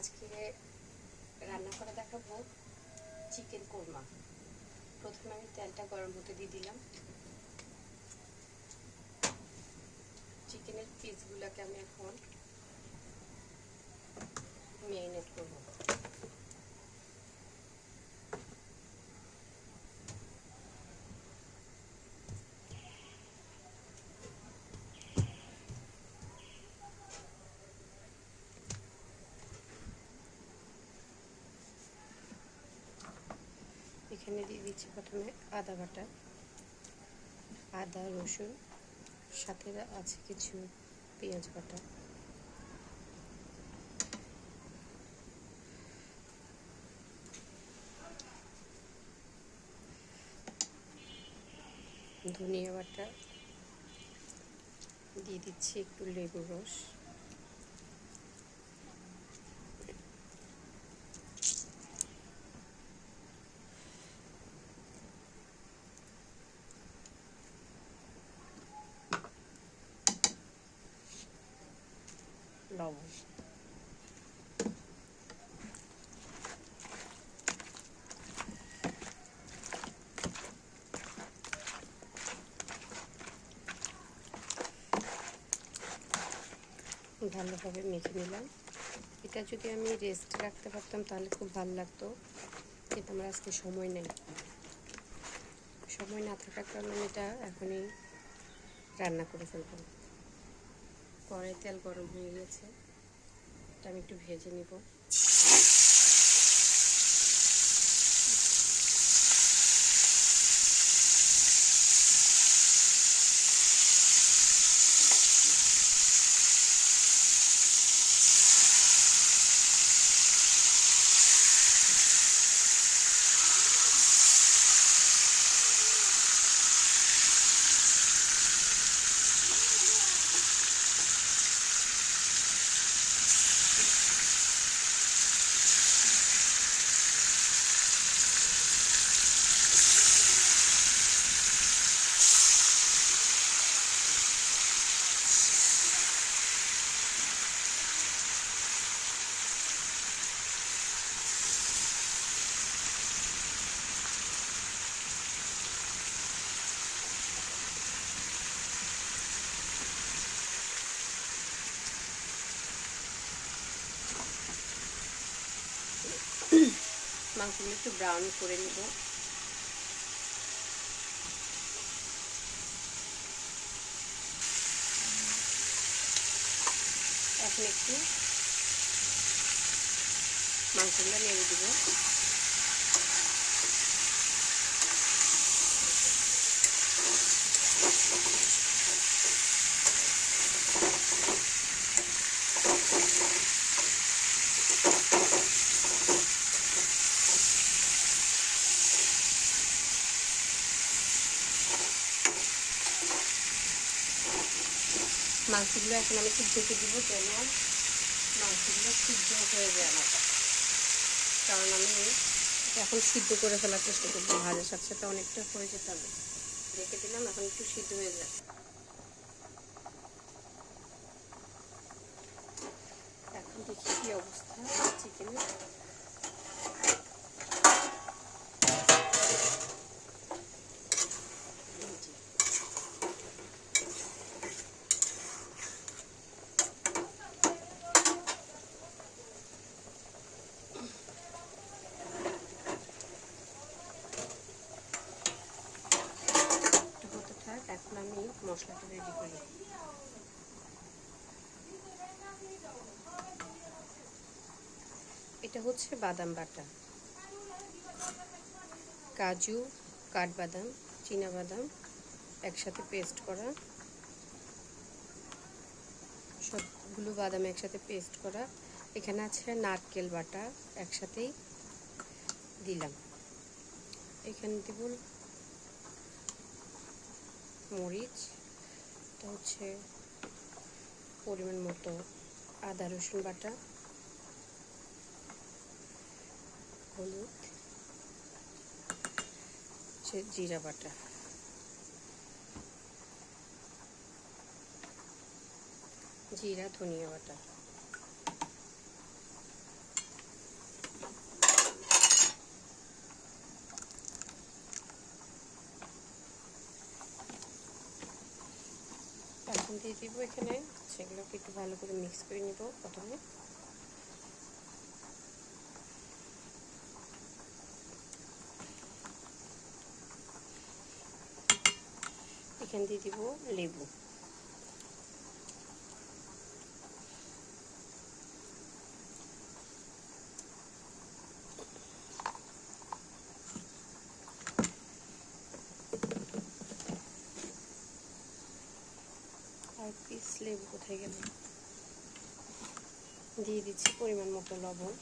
আজকে রান্না করে দেখাবো চিকেন কোরমা। প্রথমে আমি তেলটা গরম হতে দিয়ে দিলাম। চিকেনের পিসগুলোকে আমি এখন ম্যারিনেট করব। এখানে দিয়ে দিচ্ছি প্রথমে আদা বাটা, আদা রসুন, সাথে আছে কিছু পেঁয়াজ বাটা। ধনিয়া বাটা দিয়ে দিচ্ছি, একটু লেবুর রস, লবণ। ভালোভাবে মেখে নিলাম। এটা যদি আমি রেস্ট রাখতে পারতাম তাহলে খুব ভালো লাগতো, কিন্তু আমার আজকে সময় নেই। সময় না থাকার কারণে এটা এখনই রান্না করে ফেলবো। কড়াই তেল গরম হয়ে গেছে, এটা আমি একটু ভেজে নিব। মাংসগুলো একটু ব্রাউন করে নিব। এখন একটু মাংসগুলো নেড়ে দিব। মাংসগুলো এখন আমি একটু ঢেকে দিব, যেন মাংসগুলো সিদ্ধ হয়ে যায় আমার। কারণ আমি এখন সিদ্ধ করে ফেলার চেষ্টা করবো, ভাজার সাথে সাথে অনেকটা হয়ে যেতে হবে। ঢেকে দিলাম, এখন একটু সিদ্ধ হয়ে যায়। এখন দেখি কি অবস্থা চিকেনের। এখন আমি মশলাটা রেডি করি। এটা হচ্ছে বাদাম বাটা, কাজু, কাঠবাদাম, চীনাবাদাম একসাথে পেস্ট করা, সবগুলো বাদাম একসাথে পেস্ট করা। এখানে আছে নারকেল বাটা, একসাথেই দিলাম। এখানে দেব মরিচ, এটা হচ্ছে পরিমাণ মতো আদা রসুন বাটা, হলুদ, হচ্ছে জিরা বাটা, জিরা ধনিয়া বাটা, দিয়ে দিব এখানে, সেগুলোকে একটু ভালো করে মিক্স করে নিব প্রথমে। এখানে দিয়ে দিব লেবু। আর পিস লেবু কোথায় গেল? দিয়ে দিচ্ছি পরিমাণ মতো লবণ।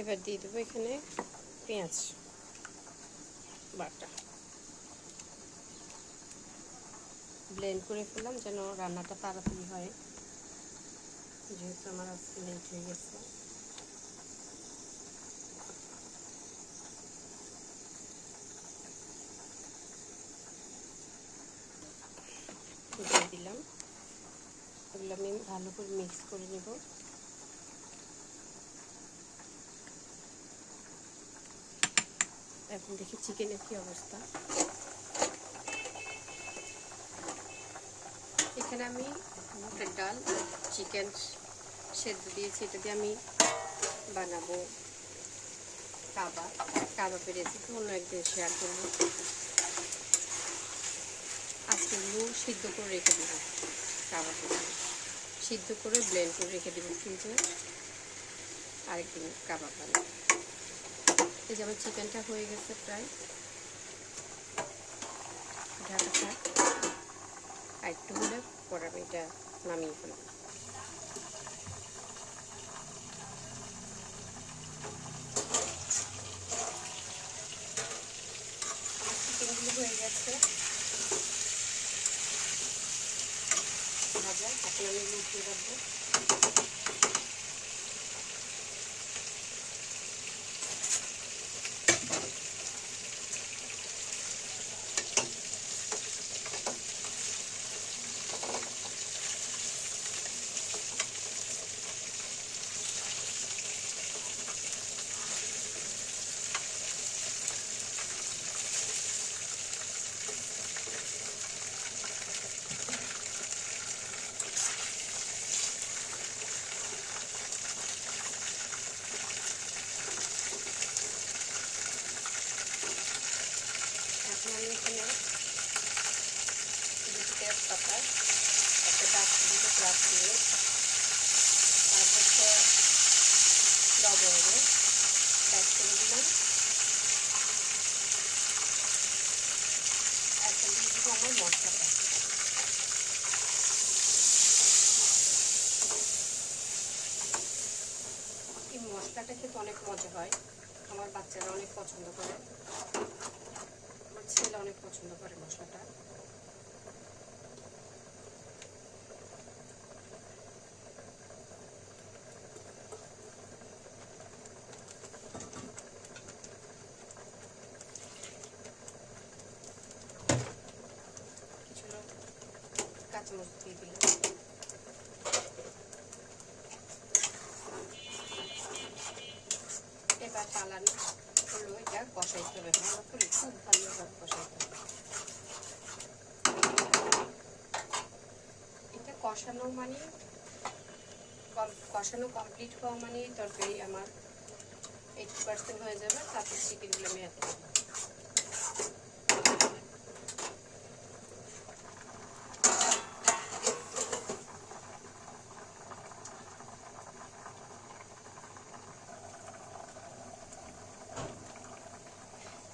এবার দিয়ে দেবো এখানে পেঁয়াজ বাটা। ব্লেন্ড করে ফেললাম যেন রান্নাটা তাড়াতাড়ি হয়, যেহেতু আমার আজকে লেট হয়ে গেছে। দিয়ে দিলাম, এগুলো আমি ভালো করে মিক্স করে নেব। এখন দেখি চিকেনের কি অবস্থা। এখানে আমি মুগের ডাল চিকেন সেদ্ধ দিয়েছি, এটা দিয়ে আমি বানাবো কাবাবের রেসিপি অন্য একদিন শেয়ার করবো। আজকে সিদ্ধ করে রেখে দেবো, কাবাবের সিদ্ধ করে ব্লেন্ড করে রেখে দেবো ফ্রিজে, আরেকদিন কাবাব বানাবো। এই যে আমার চিকেনটা হয়ে গেছে প্রায়, ঢাকা থাক, আর একটু হলে পরে আমি এটা নামিয়ে ফেলব। চিকেনগুলো হয়ে গেছে ভাজা, এখন আমি উঠিয়ে রাখবো। আমি এখানে দুটো তেজপাতা, একটা দারচিনি, প্লাস দিয়ে আর হচ্ছে লবঙ্গ অ্যাড করে দিলাম। এখন দিয়ে দিব আমার মশলাটা। এই মশলাটা খেতে অনেক মজা হয়, আমার বাচ্চারা অনেক পছন্দ করে, আমার ছেলে অনেক পছন্দ করে মশলাটা। কিছু কাঁচামরিচ দিয়ে দিলাম। এবার পালানো হলো, এটা কষাইতে হবে ভালো করে, খুব ভালোভাবে কষাইতে হবে। এটা কষানো মানে কষানো কমপ্লিট হওয়া মানে তরকারি আমার 80% হয়ে যাবে, তারপর চিকেনগুলো আমি অ্যাড করব।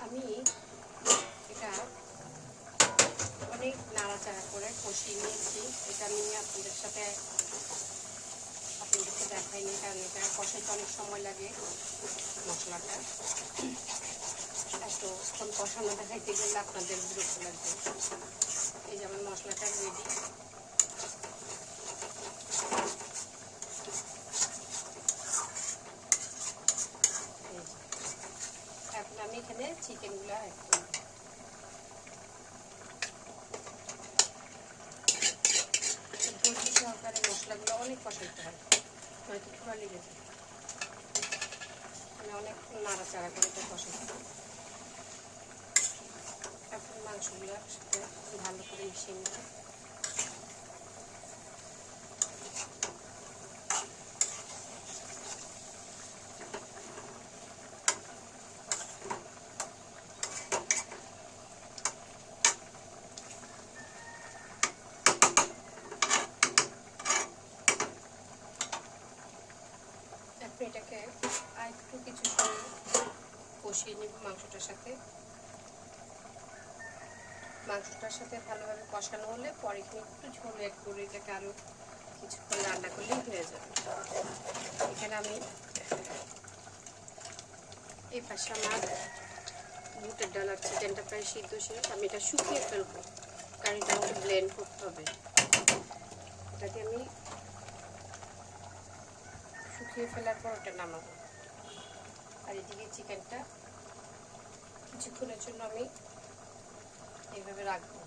আমি এটা অনেক নাড়াচাড়া করে কষিয়ে নিয়েছি, এটা আমি আপনাদেরকে দেখাইনি, কারণ এটা কষাইতে অনেক সময় লাগে মশলাটা, এতক্ষণ কষানো দেখাইতে গেলে আপনাদের বিরক্ত লাগবে। এই যেমন মশলাটা রেডি, মশলাগুলো অনেক কষাইতে হয়, হয়তো পুরা লেগে যায়। আমি অনেক নাড়াচাড়া করে এটা কষাইতে হয়। এখন মাংসগুলো একসাথে ভালো করে মিশিয়ে নিতে। এটাকে আর একটু কিছুক্ষণ কষিয়ে নিব মাংসটার সাথে। মাংসটার সাথে ভালোভাবে কষানো হলে পরে এখানে একটু ঝোল অ্যাড করে এটাকে আরও কিছুক্ষণ রান্না করলেই হয়ে যাবে। এখানে আমি এই পাশে আমার বুটের ডাল আর চিকেনটা প্রায় সিদ্ধ শেষ। আমি এটা শুকিয়ে ফেলবো, কারণ এটা আমাকে ব্লেন্ড করতে হবে। এটাকে আমি শুকিয়ে ফেলার পর ওটা নামাবো। আর এদিকে চিকেনটা কিছুক্ষণের জন্য আমি এইভাবে রাখবো।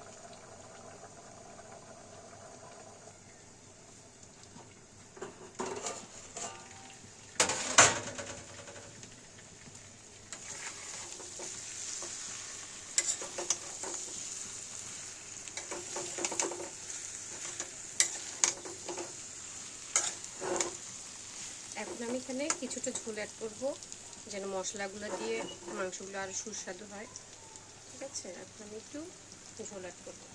এখন আমি এখানে কিছুটা ঝোল অ্যাড করবো, যেন মশলাগুলো দিয়ে মাংসগুলো আরও সুস্বাদু হয়। ঠিক আছে, এখন আমি একটু ঝোল অ্যাড করবো।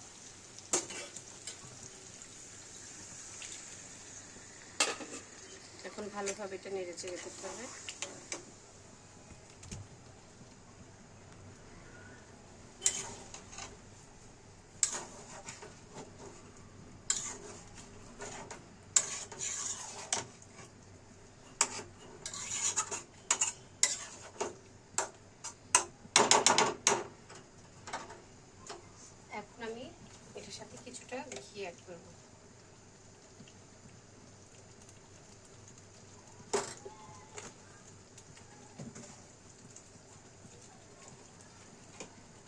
এখন ভালোভাবে এটা নেড়ে চেড়ে করতে হবে। এখন আমি এটার সাথে কিছুটা ঘি অ্যাড করবো।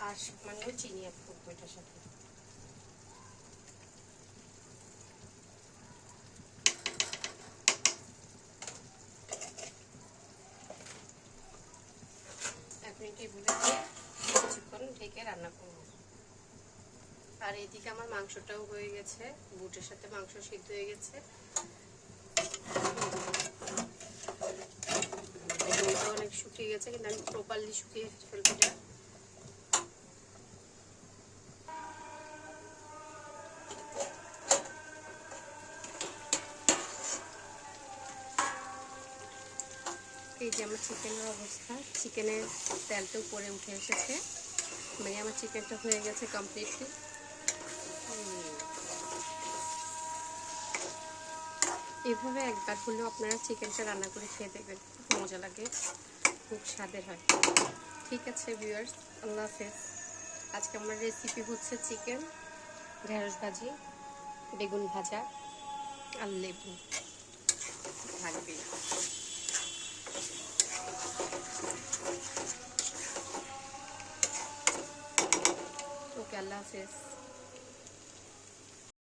আর সামান্য চিনি অ্যাড করবো এটার সাথে। এখন এটি ভুলে দিয়ে কিছুক্ষণ ঢেকে রান্না করব। আর এইদিকে আমার মাংসটাও হয়ে গেছে, বুটের সাথে মাংস সিদ্ধ হয়ে গেছে। ঝোলটা অনেক শুকিয়ে গেছে, কিন্তু আমি প্রপারলি শুকিয়ে ফেলবো এটা। এই যে আমার চিকেনের অবস্থা, চিকেনের তেলটা উপরে উঠে এসেছে, মানে আমার চিকেনটা হয়ে গেছে কমপ্লিটলি। এভাবে একবার হলেও আপনারা চিকেনটা রান্না করে খেয়ে দেখবেন, খুব মজা লাগে, খুব স্বাদের হয়। ঠিক আছে ভিউয়ার্স, আল্লাহ হাফেজ। আজকে আমার রেসিপি হচ্ছে চিকেন, ঢেঁড়স ভাজি, বেগুন ভাজা আর লেবু থাকবে। ওকে, আল্লাহ হাফেজ।